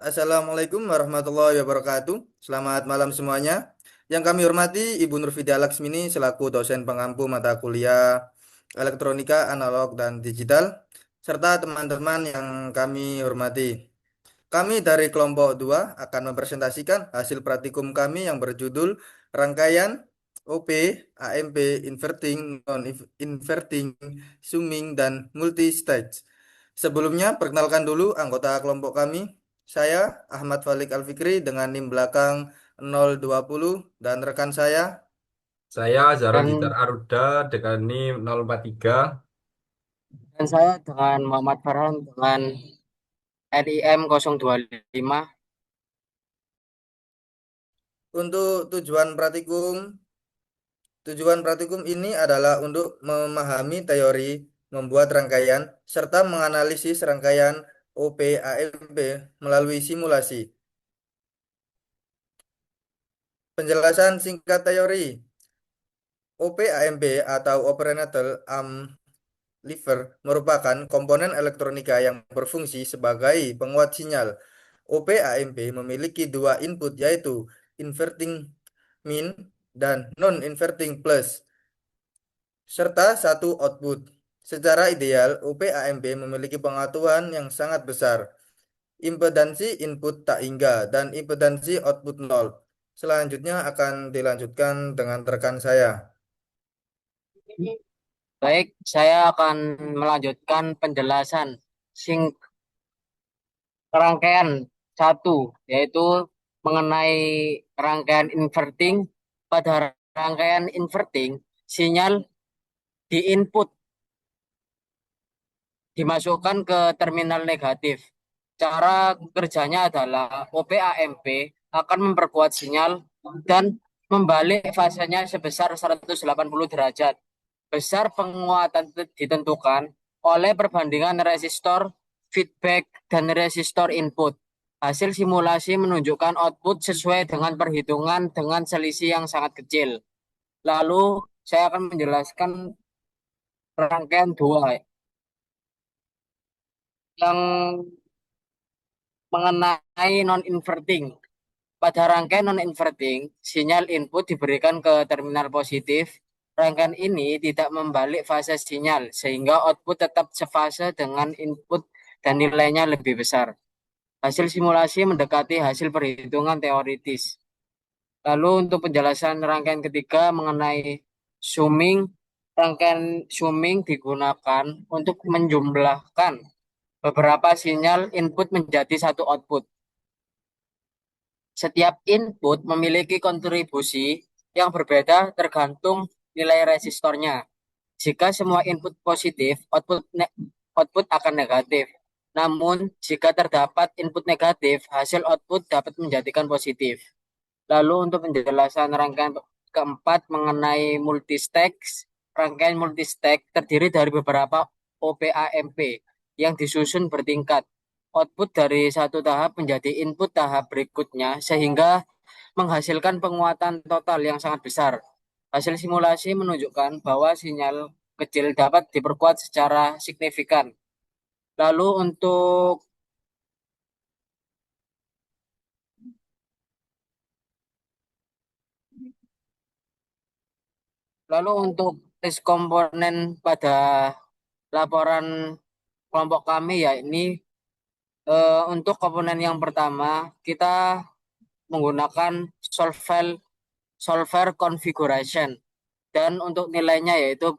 Assalamualaikum warahmatullahi wabarakatuh. Selamat malam semuanya. Yang kami hormati Ibu Nurfida Laksmini selaku dosen pengampu mata kuliah elektronika, analog, dan digital, serta teman-teman yang kami hormati. Kami dari kelompok 2 akan mempresentasikan hasil praktikum kami yang berjudul Rangkaian OP, AMP, Inverting, Non-Inverting, Summing, dan Multi-Stage. Sebelumnya, perkenalkan dulu anggota kelompok kami. Saya Ahmad Falik Alfikri dengan NIM belakang 020 dan rekan saya. Saya Zara Ditar dan Aruda dengan NIM 043. dan saya dengan Muhammad Farhan dengan NIM 025. Untuk tujuan praktikum ini adalah untuk memahami teori, membuat rangkaian, serta menganalisis rangkaian OP-AMP melalui simulasi. Penjelasan singkat teori. OP-AMP atau Operational Amplifier merupakan komponen elektronika yang berfungsi sebagai penguat sinyal. OP-AMP memiliki dua input yaitu inverting min dan non-inverting plus, serta satu output. Secara ideal, OP-AMP memiliki pengaturan yang sangat besar, impedansi input tak hingga, dan impedansi output nol. Selanjutnya akan dilanjutkan dengan rekan saya. Baik, saya akan melanjutkan penjelasan sing rangkaian satu, yaitu mengenai rangkaian inverting. Pada rangkaian inverting, sinyal di input dimasukkan ke terminal negatif. Cara kerjanya adalah OP-AMP akan memperkuat sinyal dan membalik fasenya sebesar 180 derajat. Besar penguatan ditentukan oleh perbandingan resistor feedback dan resistor input. Hasil simulasi menunjukkan output sesuai dengan perhitungan dengan selisih yang sangat kecil. Lalu saya akan menjelaskan rangkaian dua yang mengenai non-inverting. Pada rangkaian non-inverting, sinyal input diberikan ke terminal positif. Rangkaian ini tidak membalik fase sinyal, sehingga output tetap sefase dengan input dan nilainya lebih besar. Hasil simulasi mendekati hasil perhitungan teoritis. Lalu untuk penjelasan rangkaian ketiga mengenai summing, rangkaian summing digunakan untuk menjumlahkan beberapa sinyal input menjadi satu output. Setiap input memiliki kontribusi yang berbeda tergantung nilai resistornya. Jika semua input positif, output akan negatif. Namun, jika terdapat input negatif, hasil output dapat menjadikan positif. Lalu untuk penjelasan rangkaian keempat mengenai multistack, rangkaian multistack terdiri dari beberapa OPAMP yang disusun bertingkat. Output dari satu tahap menjadi input tahap berikutnya sehingga menghasilkan penguatan total yang sangat besar. Hasil simulasi menunjukkan bahwa sinyal kecil dapat diperkuat secara signifikan. Lalu untuk lalu untuk tes komponen pada laporan kelompok kami ya ini untuk komponen yang pertama kita menggunakan solver configuration dan untuk nilainya yaitu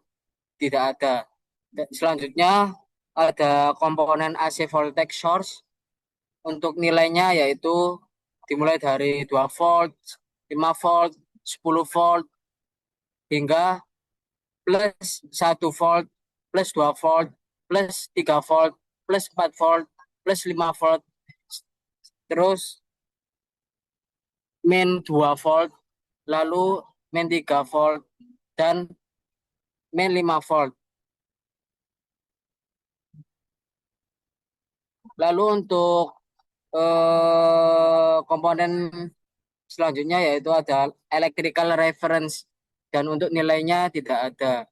tidak ada. Selanjutnya ada komponen AC voltage source untuk nilainya yaitu dimulai dari 2 volt, 5 volt, 10 volt hingga plus 1 volt, plus 2 volt, plus 3 volt, plus 4 volt, plus 5 volt. Terus min 2 volt, lalu min 3 volt, dan min 5 volt. Lalu untuk komponen selanjutnya yaitu ada electrical reference dan untuk nilainya tidak ada.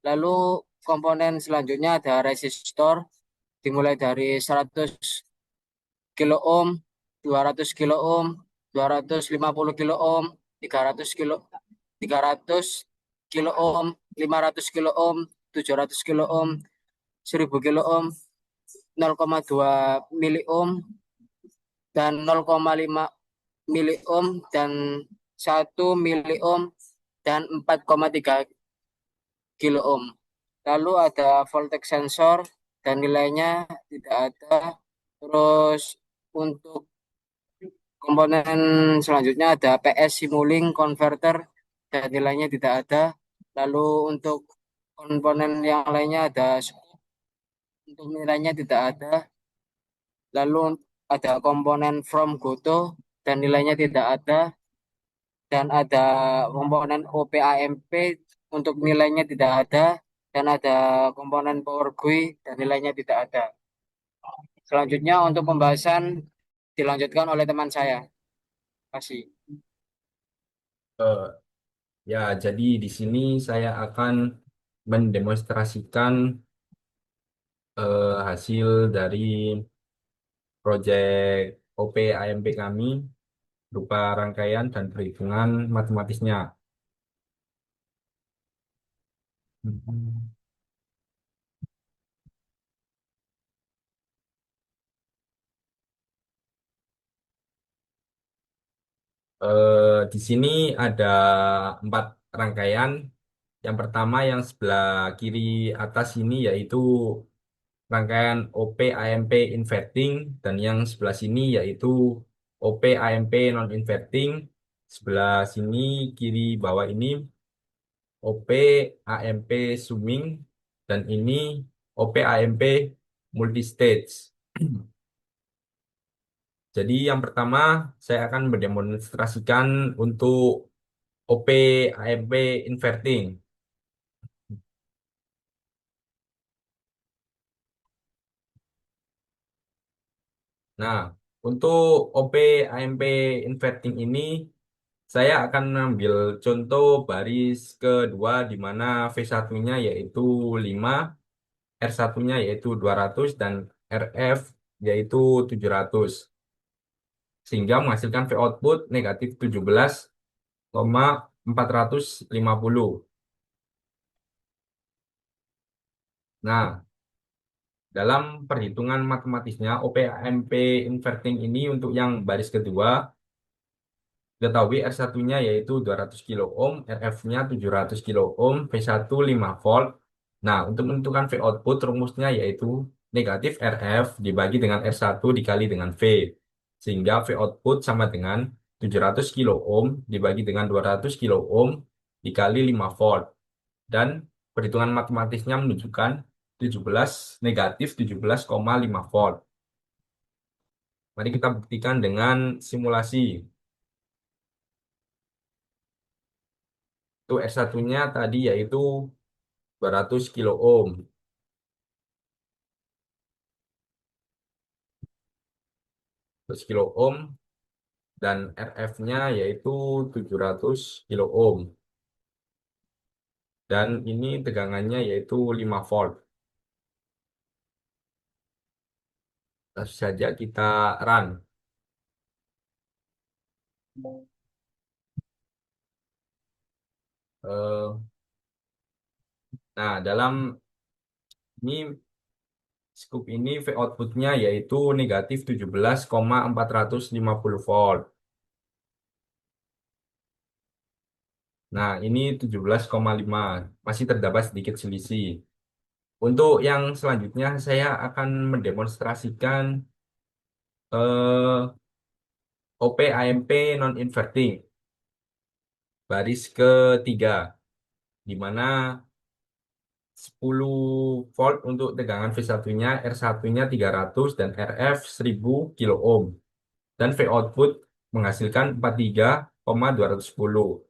Lalu komponen selanjutnya ada resistor dimulai dari 100 kilo ohm 200 kilo ohm, 250 kilo ohm, 300 kilo 300 kilo ohm, 500 kilo ohm, 700 kilo ohm, 1000 kilo ohm, 0,2 mili ohm, dan 0,5 mili ohm, dan 1 mili ohm, dan 4,3 kilo ohm. Lalu ada voltage sensor dan nilainya tidak ada. Terus untuk komponen selanjutnya ada PS Simulink Converter dan nilainya tidak ada. Lalu untuk komponen yang lainnya ada scoop, untuk nilainya tidak ada. Lalu ada komponen from Goto dan nilainya tidak ada. Dan ada komponen OPAMP untuk nilainya tidak ada. Dan ada komponen Power GUI dan nilainya tidak ada. Selanjutnya untuk pembahasan dilanjutkan oleh teman saya. Terima kasih. Eh, ya, jadi di sini saya akan mendemonstrasikan hasil dari proyek OP-AMP kami berupa rangkaian dan perhitungan matematisnya. Mhm. Di sini ada 4 rangkaian. Yang pertama yang sebelah kiri atas ini yaitu rangkaian OP AMP inverting dan yang sebelah sini yaitu OP AMP non inverting. Sebelah sini kiri bawah ini OP AMP summing dan ini OP AMP multistage. Jadi yang pertama saya akan mendemonstrasikan untuk OP AMP inverting. Nah, untuk OP AMP inverting ini saya akan mengambil contoh baris kedua di mana V1-nya yaitu 5, R1-nya yaitu 200 dan RF yaitu 700. Sehingga menghasilkan V output negatif 17,450. Nah, dalam perhitungan matematisnya OP-AMP inverting ini untuk yang baris kedua ketahui R1-nya yaitu 200 kilo ohm, RF-nya 700 kilo ohm, V1 5 volt. Nah, untuk menentukan V output rumusnya yaitu negatif RF dibagi dengan R1 dikali dengan V. Sehingga V output sama dengan 700 kilo ohm dibagi dengan 200 kilo ohm dikali 5 volt. Dan perhitungan matematisnya menunjukkan 17 negatif 17,5 volt. Mari kita buktikan dengan simulasi. Itu R1-nya tadi yaitu 200 kilo ohm. 200 kilo ohm dan RF-nya yaitu 700 kilo ohm. Dan ini tegangannya yaitu 5 volt. Langsung saja kita run. Eh, Nah, dalam ini scoop ini V outputnya yaitu negatif 17,450 volt. Nah, ini 17,5. Masih terdapat sedikit selisih. Untuk yang selanjutnya saya akan mendemonstrasikan eh, OP AMP non-inverting baris ketiga di mana 10 volt untuk tegangan V1-nya, R1-nya 300 dan RF 1000 kilo ohm dan V output menghasilkan 43,210.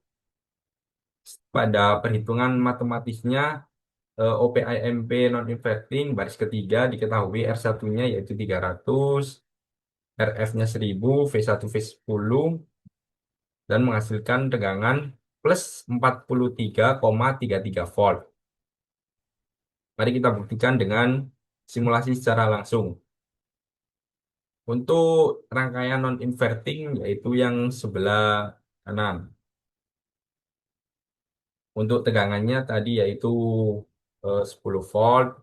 Pada perhitungan matematisnya OPIMP non-inverting baris ketiga diketahui R1-nya yaitu 300, RF-nya 1000, V1 V10 dan menghasilkan tegangan plus 43,33 volt. Mari kita buktikan dengan simulasi secara langsung. Untuk rangkaian non-inverting yaitu yang sebelah kanan. Untuk tegangannya tadi yaitu 10 volt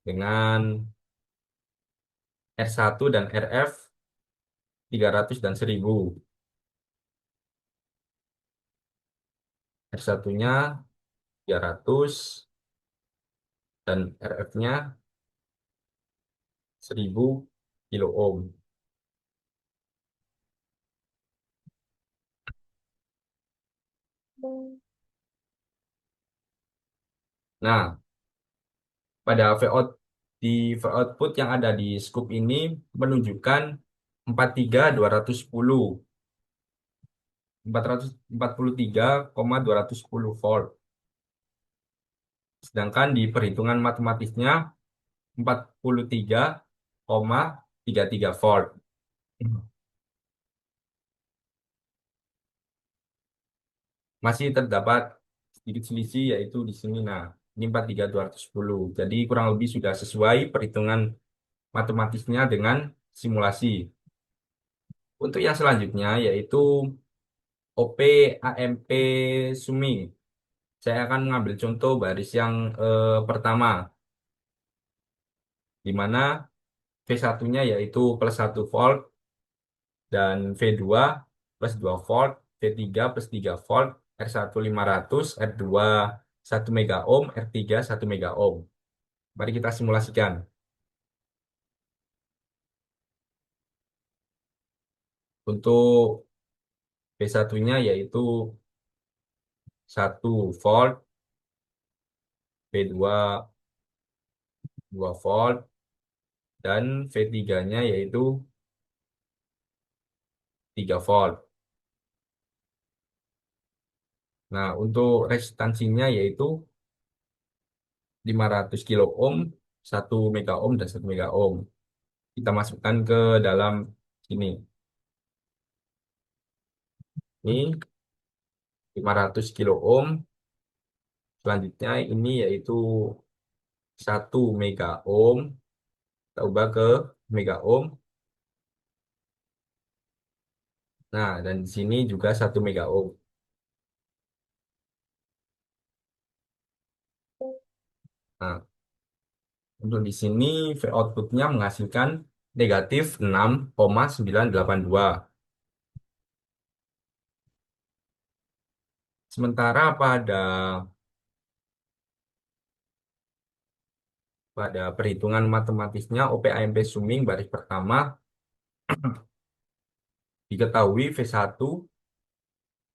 dengan R1 dan RF 300 dan 1000. R1-nya 300 dan RF-nya 1000 kilo ohm. Nah, pada VOUT di output yang ada di scoop ini menunjukkan 43210 443,210 volt. Sedangkan di perhitungan matematisnya 43,33 volt. Masih terdapat sedikit selisih yaitu di sini. Nah, ini 43210. Jadi kurang lebih sudah sesuai perhitungan matematisnya dengan simulasi. Untuk yang selanjutnya yaitu OP AMP Summing. Saya akan mengambil contoh baris yang pertama, di mana V1-nya yaitu plus 1 volt dan V2 plus 2 volt, V3 plus 3 volt, R1 500, R2 1 mega ohm, R3 1 mega ohm. Mari kita simulasikan. Untuk V1-nya yaitu 1 volt, V2 2 volt, dan V3-nya yaitu 3 volt. Nah, untuk resistansinya yaitu 500 kilo ohm, 1 mega ohm, dan 1 mega ohm. Kita masukkan ke dalam sini. Ini 500 kilo ohm. Selanjutnya ini yaitu 1 mega ohm. Kita ubah ke mega ohm. Nah, dan di sini juga 1 mega ohm. Nah, untuk di sini V outputnya menghasilkan negatif 6,982. Sementara pada perhitungan matematisnya OP-AMP summing baris pertama diketahui V1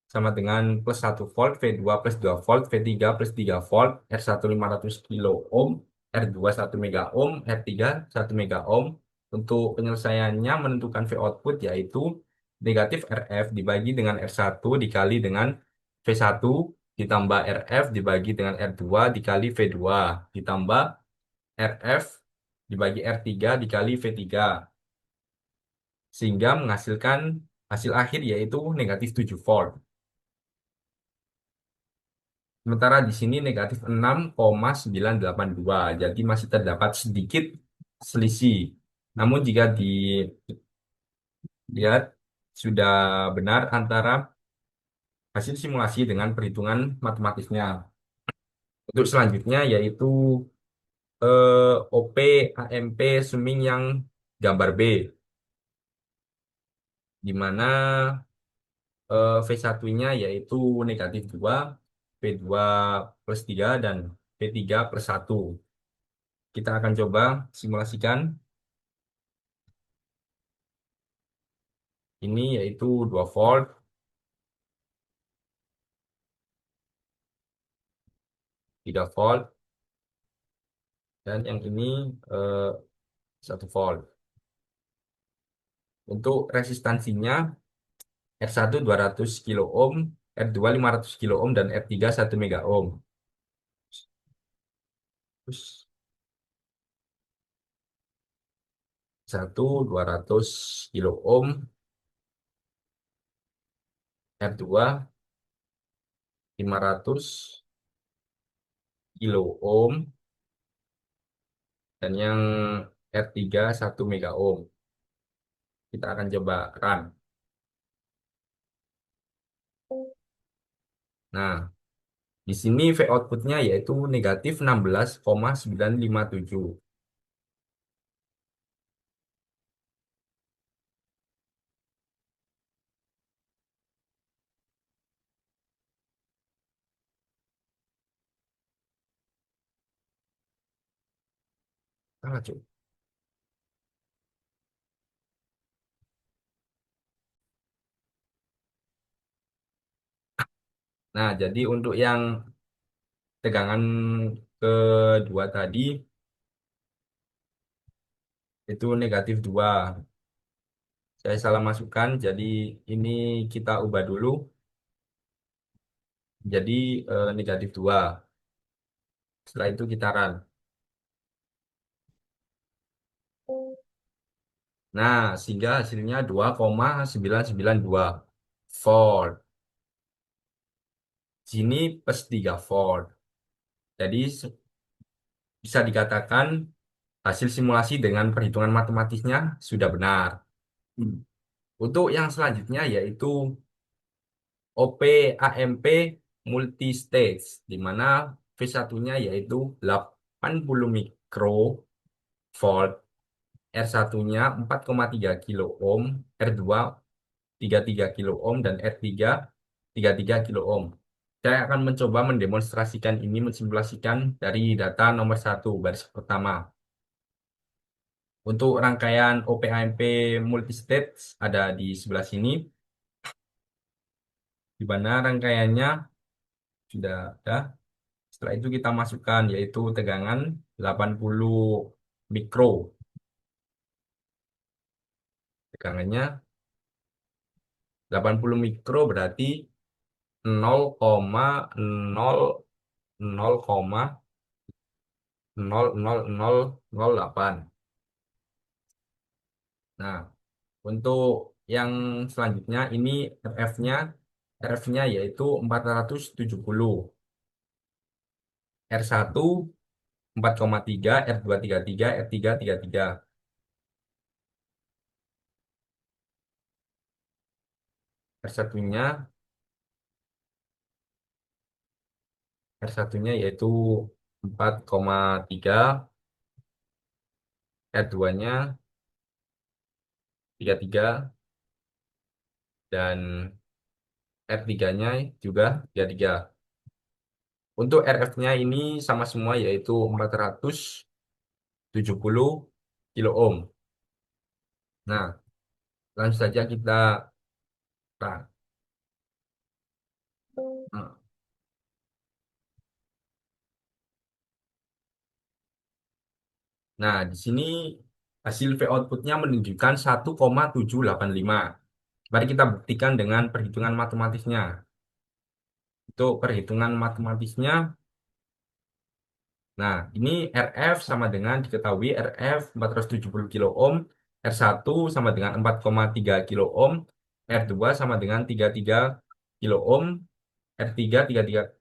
sama dengan plus 1 volt, V2 plus 2 volt, V3 plus 3 volt, R1 500 kilo ohm, R2 1 mega ohm, R3 1 mega ohm. Untuk penyelesaiannya menentukan V output yaitu negatif RF dibagi dengan R1 dikali dengan V1 ditambah RF dibagi dengan R2 dikali V2 ditambah RF dibagi R3 dikali V3 sehingga menghasilkan hasil akhir yaitu negatif 7 volt. Sementara di sini negatif 6,982. Jadi masih terdapat sedikit selisih. Namun jika dilihat sudah benar antara hasil simulasi dengan perhitungan matematisnya. Untuk selanjutnya yaitu OP AMP summing yang gambar B. Di mana V1-nya yaitu negatif 2, V2 plus 3, dan V3 plus 1. Kita akan coba simulasikan. Ini yaitu 2 volt, 3 volt, dan yang ini 1 volt. Untuk resistansinya R1 200 kilo ohm, R2 500 kilo ohm, dan R3 1 mega ohm. Terus 1 200 kilo ohm, R2 500 kilo ohm, dan yang R3 1 mega ohm. Kita akan coba run. Nah, di sini V outputnya yaitu negatif 16,957. Salah, Cuk. Nah, jadi untuk yang tegangan kedua tadi itu negatif 2. Saya salah masukkan, jadi ini kita ubah dulu jadi negatif 2. Setelah itu kita run. Nah, sehingga hasilnya 2,992 volt. Sini plus 3 volt. Jadi bisa dikatakan hasil simulasi dengan perhitungan matematisnya sudah benar. Untuk yang selanjutnya yaitu OP AMP multistage, di mana V1-nya yaitu 80 mikrovolt, R1-nya 4,3 kilo ohm, R2 33 kilo ohm, dan R3 33 kilo ohm. Saya akan mencoba mendemonstrasikan ini, mensimulasikan dari data nomor 1 baris pertama. Untuk rangkaian OPAMP multistage ada di sebelah sini, di mana rangkaiannya sudah ada. Setelah itu kita masukkan yaitu tegangan 80 mikro. Tegangannya 80 mikro berarti 0,000,008. Nah, untuk yang selanjutnya ini RF-nya, RF-nya yaitu 470. R1 4,3, R2 33, R3 33. R1-nya R1-nya yaitu 4,3, R2-nya 33, dan R3-nya juga 33. Untuk RF-nya ini sama semua yaitu 470 kilo ohm. Nah, langsung saja kita run. Nah, nah, di sini hasil V outputnya menunjukkan 1,785. Mari kita buktikan dengan perhitungan matematisnya. Untuk perhitungan matematisnya, nah ini RF sama dengan diketahui RF 470 kilo ohm, R1 sama dengan 4,3 kilo ohm, R2 sama dengan 33 kilo ohm, R3 33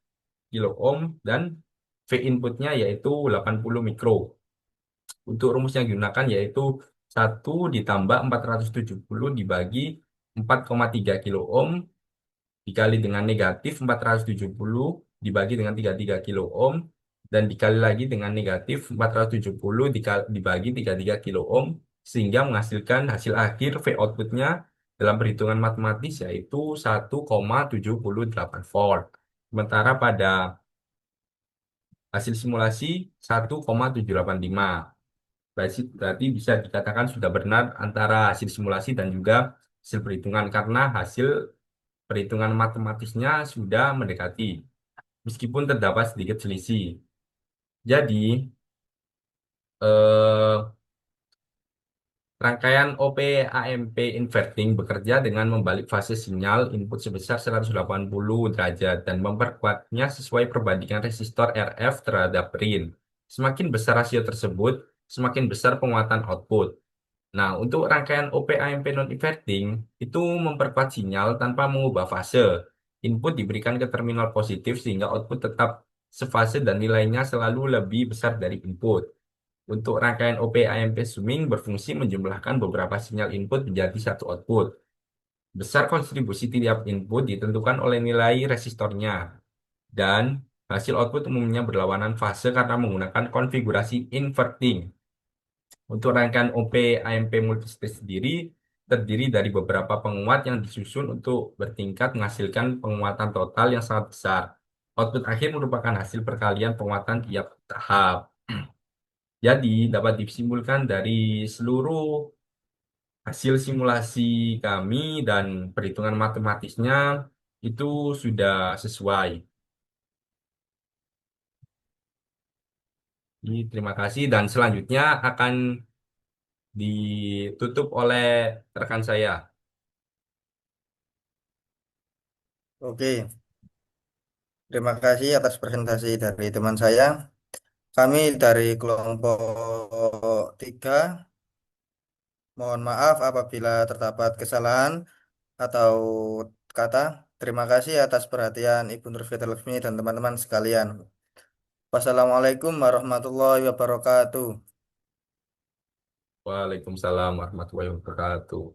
kilo ohm, dan V inputnya yaitu 80 mikro. Untuk rumus yang digunakan yaitu 1 ditambah 470 dibagi 4,3 kilo ohm dikali dengan negatif 470 dibagi dengan 33 kilo ohm, dan dikali lagi dengan negatif 470 dibagi 33 kilo ohm, sehingga menghasilkan hasil akhir V outputnya dalam perhitungan matematis yaitu 1,78 volt. Sementara pada hasil simulasi 1,785. Berarti bisa dikatakan sudah benar antara hasil simulasi dan juga hasil perhitungan, karena hasil perhitungan matematisnya sudah mendekati, meskipun terdapat sedikit selisih. Jadi, eh, rangkaian OP AMP inverting bekerja dengan membalik fase sinyal input sebesar 180 derajat dan memperkuatnya sesuai perbandingan resistor RF terhadap RIN. Semakin besar rasio tersebut, semakin besar penguatan output. Nah, untuk rangkaian OP-AMP non-inverting itu memperkuat sinyal tanpa mengubah fase. Input diberikan ke terminal positif sehingga output tetap sefase dan nilainya selalu lebih besar dari input. Untuk rangkaian OP-AMP Zooming berfungsi menjumlahkan beberapa sinyal input menjadi satu output. Besar kontribusi tiap input ditentukan oleh nilai resistornya, dan hasil output umumnya berlawanan fase karena menggunakan konfigurasi inverting. Untuk rangkaian OP-AMP multistage sendiri terdiri dari beberapa penguat yang disusun untuk bertingkat menghasilkan penguatan total yang sangat besar. Output akhir merupakan hasil perkalian penguatan tiap tahap. Jadi, dapat disimpulkan dari seluruh hasil simulasi kami dan perhitungan matematisnya itu sudah sesuai. Jadi, terima kasih dan selanjutnya akan ditutup oleh rekan saya. Oke, terima kasih atas presentasi dari teman saya. Kami dari kelompok 3, mohon maaf apabila terdapat kesalahan atau kata. Terima kasih atas perhatian Ibu Nurfita Laksmi dan teman-teman sekalian. Wassalamualaikum warahmatullahi wabarakatuh. Waalaikumsalam warahmatullahi wabarakatuh.